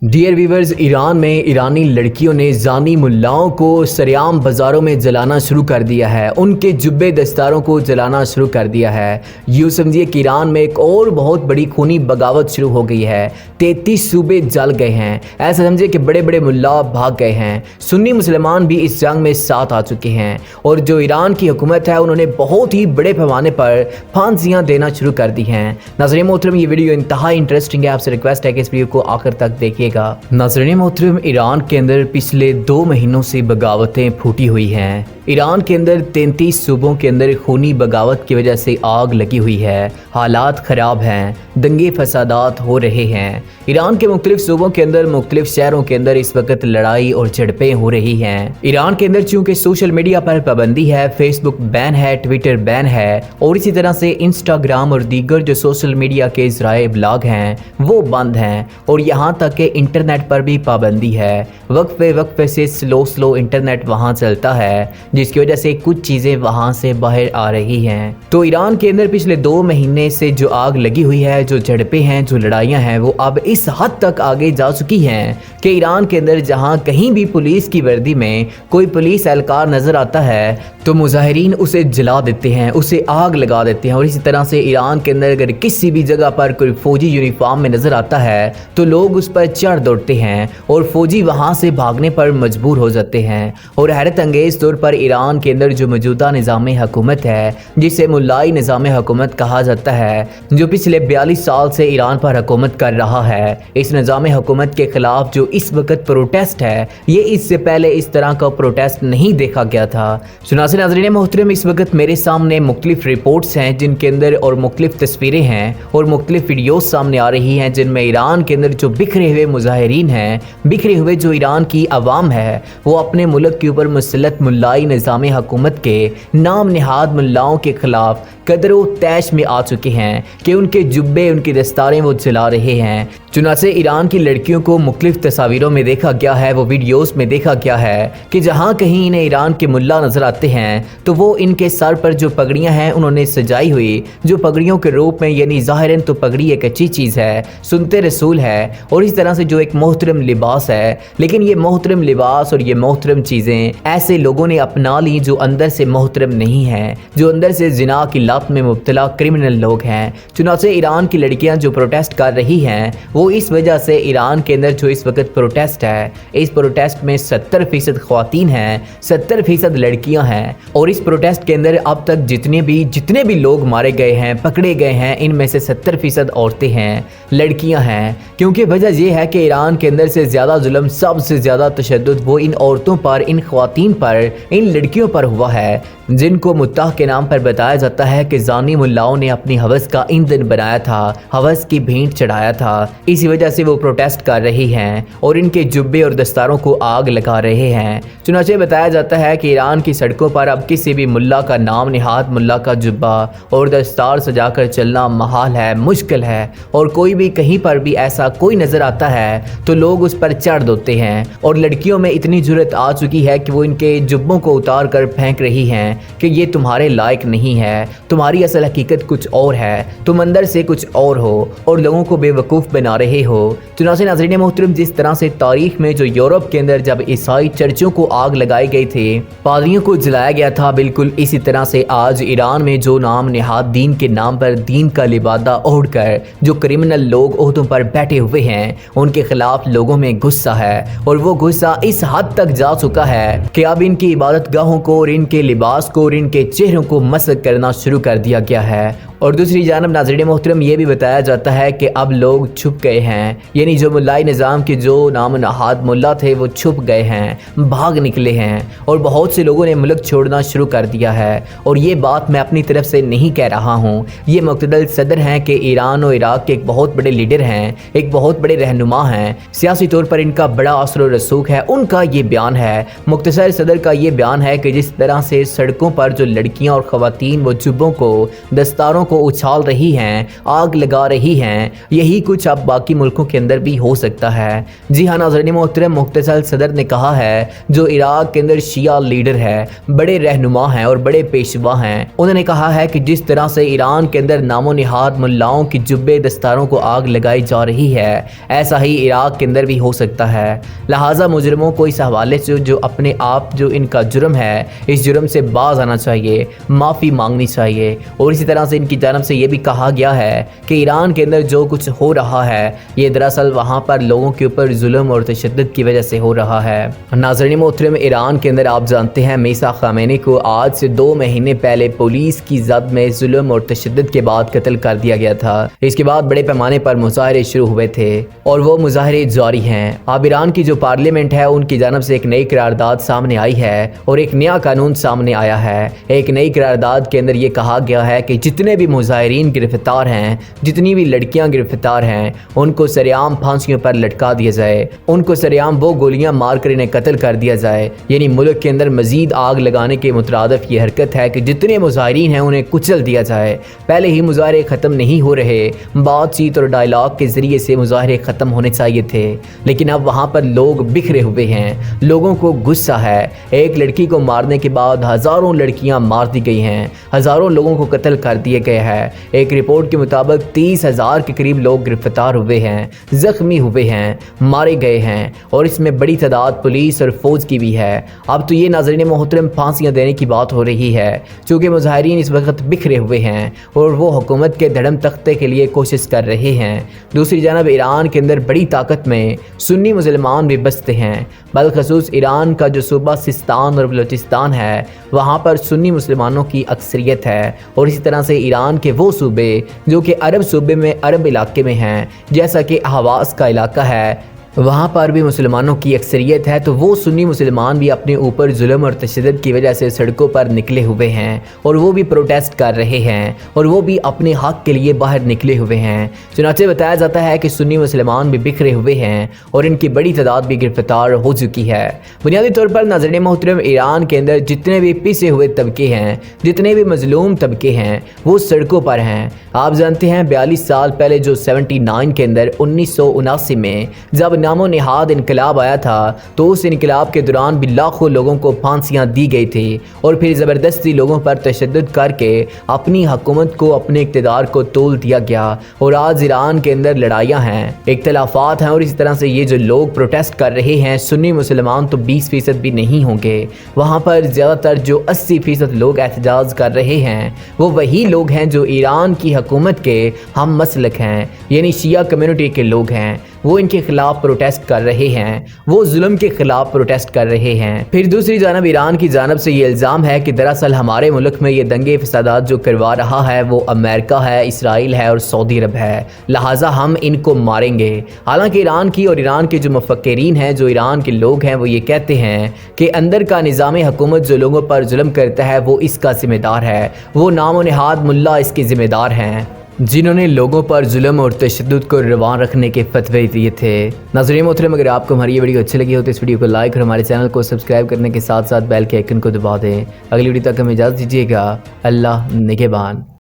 Dear viewers, Iran में ईरानी लड़कियों ने जानी मुल्लाओं को सरेआम बाज़ारों में जलाना शुरू कर दिया है। उनके जुब्बे दस्तारों को जलाना शुरू कर दिया है। यूँ समझिए कि ईरान में एक और बहुत बड़ी खूनी बगावत शुरू हो गई है। 33 सूबे जल गए हैं। ऐसा समझिए कि बड़े बड़े मुल्ला भाग गए हैं। सुन्नी मुसलमान भी इस जंग में साथ आ चुके हैं और जो ईरान की हुकूमत है उन्होंने बहुत ही बड़े पैमाने पर फांसियाँ देना शुरू कर दी हैं। नाज़रीन मोहतरम, ये वीडियो इंतहा इंटरेस्टिंग है। आपसे रिक्वेस्ट है कि इस वीडियो को आखिर तक देखिए। नाज़रीन मोहतरम, ईरान के अंदर पिछले 2 महीनों से बगावतें फूटी हुई हैं। ईरान के अंदर 33 सूबों के अंदर खूनी बगावत की वजह से आग लगी हुई है। हालात ख़राब हैं, दंगे फसादात हो रहे हैं। ईरान के मुख्तलिफ सूबों के अंदर, मुख्तलिफ शहरों के अंदर इस वक्त लड़ाई और झड़पें हो रही हैं। ईरान के अंदर चूँकि सोशल मीडिया पर पाबंदी है, फेसबुक बैन है, ट्विटर बैन है और इसी तरह से इंस्टाग्राम और दीगर जो सोशल मीडिया के ज़राए ब्लॉग हैं वो बंद हैं और यहाँ तक कि इंटरनेट पर भी पाबंदी है। वक्फे से स्लो इंटरनेट वहाँ चलता है, जिसकी वजह से कुछ चीज़ें वहाँ से बाहर आ रही हैं। तो ईरान के अंदर पिछले 2 महीने से जो आग लगी हुई है, जो झड़पें हैं, जो लड़ाइयाँ हैं, वो अब इस हद तक आगे जा चुकी हैं कि ईरान के अंदर जहाँ कहीं भी पुलिस की वर्दी में कोई पुलिस एहलकार नज़र आता है तो मुजाहिरीन उसे जला देते हैं, उसे आग लगा देते हैं। और इसी तरह से ईरान के अंदर अगर किसी भी जगह पर कोई फौजी यूनिफॉर्म में नज़र आता है तो लोग उस पर चढ़ दौड़ते हैं और फौजी वहाँ से भागने पर मजबूर हो जाते हैं। और हैरत अंगेज़ तौर पर ईरान के अंदर जो मौजूदा निज़ाम हुकूमत है, जिसे मुल्लाई निज़ाम हुकूमत कहा जाता है, जो पिछले 42 साल से ईरान पर हुकूमत कर रहा है, इस निज़ाम हुकूमत के ख़िलाफ़ जो इस वक्त प्रोटेस्ट है, ये इससे पहले इस तरह का प्रोटेस्ट नहीं देखा गया था। नाज़रीन मोहतरम, इस वक्त मेरे सामने मुख्तलिफ रिपोर्ट्स हैं जिनके अंदर और मुख्तलिफ तस्वीरें हैं और मुख्तलिफ वीडियोज़ सामने आ रही हैं जिनमें ईरान के अंदर जो बिखरे हुए मुजाहिरीन हैं, बिखरे हुए जो ईरान की आवाम है, वो अपने मुल्क के ऊपर मुसल्लत मुल्लाई निज़ाम हुकूमत के नाम निहाद मुल्लाओं के ख़िलाफ़ कदरो तैश में आ चुके हैं कि उनके जुब्बे, उनकी दस्तारें वो जला रहे हैं। चुनाचे ईरान की लड़कियों को मुख्तलिफ तस्वीरों में देखा गया है, वो वीडियोस में देखा गया है कि जहाँ कहीं इन्हें ईरान के मुल्ला नज़र आते हैं तो वो इनके सर पर जो पगड़ियाँ हैं उन्होंने सजाई हुई, जो पगड़ियों के रूप में, यानी ज़ाहिरन तो पगड़ी एक अच्छी चीज़ है, सुन्नते रसूल है और इस तरह से जो एक मोहतरम लिबास है, लेकिन ये मोहतरम लिबास और ये मोहतरम चीज़ें ऐसे लोगों ने अपना ली जो अंदर से मोहतरम नहीं हैं, जो अंदर से जिना की लत में मुब्तला क्रिमिनल लोग हैं। चुनाचे ईरान की लड़कियां जो प्रोटेस्ट कर रही हैं वो इस वजह से, ईरान के अंदर जो इस वक्त प्रोटेस्ट है, इस प्रोटेस्ट में 70% ख्वातीन हैं, 70% लड़कियां हैं और इस प्रोटेस्ट के अंदर अब तक जितने भी लोग मारे गए हैं, पकड़े गए हैं, इनमें से 70% औरतें हैं, लड़कियां हैं। क्योंकि वजह यह है कि ईरान के अंदर से ज़्यादा जुल्म, सबसे ज़्यादा तशद्दुद वो इन औरतों पर, इन ख्वातीन पर, इन लड़कियों पर हुआ है जिनको मुत्ताह के नाम पर बताया जाता है कि जानी मुल्लाओं ने अपनी हवस का ईंधन बनाया था, हवस की भेंट चढ़ाया था। इसी वजह से वो प्रोटेस्ट कर रही हैं और इनके जुब्बे और दस्तारों को आग लगा रहे हैं। चुनाचे बताया जाता है कि ईरान की सड़कों पर अब किसी भी मुल्ला का नाम निहाद मुल्ला का जुब्बा और दस्तार सजाकर चलना महाल है, मुश्किल है और कोई भी कहीं पर भी ऐसा कोई नज़र आता है तो लोग उस पर चढ़ दौड़ते हैं। और लड़कियों में इतनी जुर्रत आ चुकी है कि वो इनके जुब्बों को उतार कर फेंक रही हैं कि ये तुम्हारे लायक नहीं है, तुम्हारी असल हकीकत कुछ और है, तुम अंदर से कुछ और हो और लोगों को बेवकूफ़ बना रहे हो। चुनाचे नाज़रीन मोहतरम, जिस तरह से तारीख में जो यूरोप के अंदर जब ईसाई चर्चों को आग लगाई गई थी, पादरियों को जलाया गया था, बिल्कुल इसी तरह से आज ईरान में जो नाम निहाद दीन के नाम पर दीन का लिबादा ओढ़कर जो क्रिमिनल लोग ओहदों पर बैठे हुए हैं, उनके खिलाफ लोगों में गुस्सा है और वो गुस्सा इस हद तक जा चुका है कि अब इनकी इबादत गाहों को और इनके लिबास को और इनके चेहरों को मसक करना शुरू कर दिया गया है। और दूसरी जानब नाज़रीन मोहतरम, ये भी बताया जाता है कि अब लोग छुप गए हैं, यानी जो मुल्लाई निज़ाम के जो नाम नहाद मुल्ला थे वो छुप गए हैं, भाग निकले हैं और बहुत से लोगों ने मुल्क छोड़ना शुरू कर दिया है। और ये बात मैं अपनी तरफ से नहीं कह रहा हूँ, ये मुक़्तदर सदर हैं कि ईरान और इराक़ के एक बहुत बड़े लीडर हैं, एक बहुत बड़े रहनुमा हैं, सियासी तौर पर इनका बड़ा असर और रसूख है, उनका ये बयान है, मुख्तसर सदर का ये बयान है कि जिस तरह से सड़कों पर जो लड़कियाँ और ख़वातीन वो जुब्बों को, दस्तारों को उछाल रही हैं, आग लगा रही हैं। यही कुछ अब बाकी मुल्कों के अंदर भी हो सकता है। जी हाँ नाज़रीन मोहतरम, मुख्तसर सदर ने कहा है, जो इराक के अंदर शिया लीडर है, बड़े रहनुमा हैं और बड़े पेशवा हैं, उन्होंने कहा है कि जिस तरह से ईरान के अंदर नामो निहाद मुल्लाओं की जुब्बे दस्तारों को आग लगाई जा रही है, ऐसा ही इराक के अंदर भी हो सकता है। लिहाजा मुजरिमों को इस हवाले से जो अपने आप जो इनका जुर्म है, इस जुर्म से बाज आना चाहिए, माफ़ी मांगनी चाहिए। और इसी तरह से इनकी जानब से ये भी कहा गया है कि ईरान के अंदर जो कुछ हो रहा है, ये दरअसल वहाँ पर लोगों के ऊपर जुल्म और तशद्दुद की वजह से हो रहा है। नाज़रीन मोहतरम, ईरान के अंदर आप जानते हैं मीसा खामेनी को आज से 2 महीने पहले पुलिस की जद में जुल्म और तशद्दुद के बाद कत्ल कर दिया गया था। इसके बाद बड़े पैमाने पर मुजाहरे शुरू हुए थे और वो मुजाहरे जारी हैं। अब ईरान की जो पार्लियामेंट है, उनकी जानब से एक नई करारदाद सामने आई है और एक नया कानून सामने आया है। एक नई करारदाद के अंदर ये कहा गया है कि जितने भी मुजाहिरीन गिरफ्तार हैं, जितनी भी लड़कियां गिरफ्तार हैं, उनको सरेआम फांसियों पर लटका दिया जाए, उनको सरेआम वो गोलियां मारकर इन्हें कत्ल कर दिया जाए। यानी मुल्क के अंदर मजीद आग लगाने के मुतरादिफ ये हरकत है कि जितने मुजाहिरीन हैं उन्हें कुचल दिया जाए। पहले ही मुजाहरे ख़त्म नहीं हो रहे, बातचीत और डायलॉग के ज़रिए से मुजाहरे ख़त्म होने चाहिए थे, लेकिन अब वहाँ पर लोग बिखरे हुए हैं, लोगों को गुस्सा है। एक लड़की को मारने के बाद हज़ारों लड़कियाँ मार दी गई हैं, हज़ारों लोगों को कत्ल कर दिए गए हैं। एक रिपोर्ट के मुताबिक 30,000 के करीब लोग गिरफ्तार हुए हैं, ज़ख्मी हुए हैं, मारे गए हैं और इसमें बड़ी तादाद पुलिस और फौज की भी है। अब तो ये नाज़रीन मोहतरम फांसियाँ देने की बात हो रही है, चूँकि मुजाहिरीन इस वक्त बिखरे हुए हैं और वो हुकूमत के धड़म तख्ते के लिए कोशिश कर रहे हैं। दूसरी जानब ईरान के अंदर बड़ी ताकत में सुन्नी मुसलमान भी बसते हैं, बलखसूस ईरान का जो सूबा सिस्तान और बलूचिस्तान है, वहाँ पर सुन्नी मुसलमानों की अक्सरियत है। और इसी तरह से ईरान के वो सूबे जो कि अरब सूबे में, अरब इलाके में हैं, जैसा कि हवास का इलाका है, वहाँ पर भी मुसलमानों की अक्सरियत है। तो वो सुन्नी मुसलमान भी अपने ऊपर जुल्म और तशद्दुद की वजह से सड़कों पर निकले हुए हैं और वो भी प्रोटेस्ट कर रहे हैं और वो भी अपने हक़ के लिए बाहर निकले हुए हैं। चुनांचे बताया जाता है कि सुन्नी मुसलमान भी बिखरे हुए हैं और इनकी बड़ी तादाद भी गिरफ्तार हो चुकी है। बुनियादी तौर पर नाज़रीन मोहतरम, ईरान के अंदर जितने भी पिसे हुए तबके हैं, जितने भी मजलूम तबके हैं, वो सड़कों पर हैं। आप जानते हैं 42 साल पहले जो 79 के अंदर 1979 में जब नामो निहाद इनकलाब आया था, तो उस इनकलाब के दौरान भी लाखों लोगों को फांसियां दी गई थी और फिर ज़बरदस्ती लोगों पर तशद्दुद करके अपनी हुकूमत को, अपने इक़्तिदार को तोल दिया गया। और आज ईरान के अंदर लड़ाइयाँ हैं, इख्तलाफात हैं और इसी तरह से ये जो लोग प्रोटेस्ट कर रहे हैं, सुन्नी मुसलमान तो 20% भी नहीं होंगे। वहाँ पर ज़्यादातर जो 80% लोग एहतजाज कर रहे हैं, वो वही लोग हैं जो ईरान की हुकूमत के हम मसलक हैं, यानी शिया कम्युनिटी के लोग हैं। वो इनके खिलाफ प्रोटेस्ट कर रहे हैं, वो जुल्म के खिलाफ प्रोटेस्ट कर रहे हैं। फिर दूसरी जानब ईरान की जानब से ये इल्ज़ाम है कि दरअसल हमारे मुल्क में ये दंगे फसादात जो करवा रहा है वो अमेरिका है, इसराइल है और सऊदी अरब है, लिहाजा हम इनको मारेंगे। हालांकि ईरान की और ईरान के जो मुफक्किरीन हैं, जो ईरान के लोग हैं, वो ये कहते हैं कि अंदर का निज़ाम हुकूमत जो लोगों पर जुल्म करता है वो इसका ज़िम्मेदार है, वो नामो निहाद मुल्ला इसके ज़िम्मेदार हैं, जिन्होंने लोगों पर जुल्म और तशद्दुद को रवान रखने के फतवे दिए थे। नाज़रीन मोहतरम, अगर आपको हमारी ये वीडियो अच्छी लगी हो तो इस वीडियो को लाइक और हमारे चैनल को सब्सक्राइब करने के साथ साथ बेल के आइकन को दबा दें। अगली वीडियो तक हमें इजाज़त दीजिएगा। अल्लाह निगहबान।